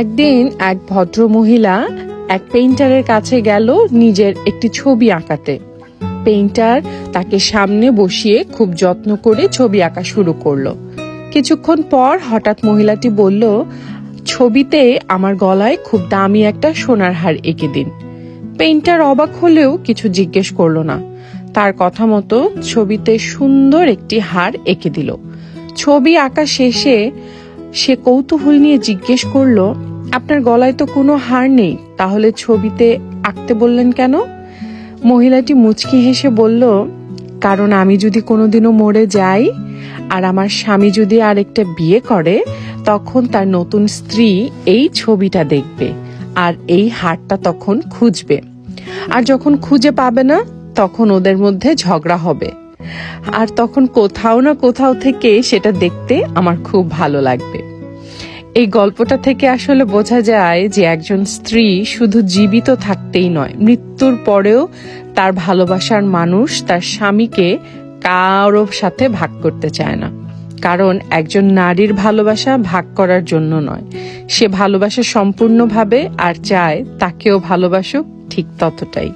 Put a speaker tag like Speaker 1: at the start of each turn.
Speaker 1: একদিন এক ভদ্র মহিলা এক পেইন্টারের কাছে গেল নিজের একটি ছবি আঁকাতে। পেইন্টার তাকে সামনে বসিয়ে খুব যত্ন করে ছবি আঁকা শুরু করলো। কিছুক্ষণ পর হঠাৎ মহিলাটি বলল, ছবিতে আমার গলায় খুব দামি একটা সোনার হার এঁকে দিন। পেইন্টার অবাক হলেও কিছু জিজ্ঞেস করলো না। তার কথা মতো ছবিতে সুন্দর একটি হার এঁকে দিল। ছবি আঁকা শেষে সে কৌতূহল নিয়ে জিজ্ঞেস করলো, আপনার গলায় তো কোনো হার নেই, তাহলে ছবিতে আঁকতে বললেন কেন? মহিলাটি মুচকি হেসে বলল, কারণ আমি যদি কোনোদিনও মরে যাই আর আমার স্বামী যদি আরেকটা বিয়ে করে, তখন তার নতুন স্ত্রী এই ছবিটা দেখবে আর এই হারটা তখন খুঁজবে, আর যখন খুঁজে পাবে না তখন ওদের মধ্যে ঝগড়া হবে, আর তখন কোথাও না কোথাও থেকে সেটা দেখতে আমার খুব ভালো লাগবে। এই গল্পটা থেকে আসলে বোঝা যায় যে একজন স্ত্রী শুধু জীবিত থাকতেই নয়, মৃত্যুর পরেও তার ভালোবাসার মানুষ তার স্বামীকে কারোর সাথে ভাগ করতে চায় না। কারণ একজন নারীর ভালোবাসা ভাগ করার জন্য নয়, সে ভালোবাসে সম্পূর্ণভাবে আর চায় তাকেও ভালোবাসুক ঠিক ততটাই।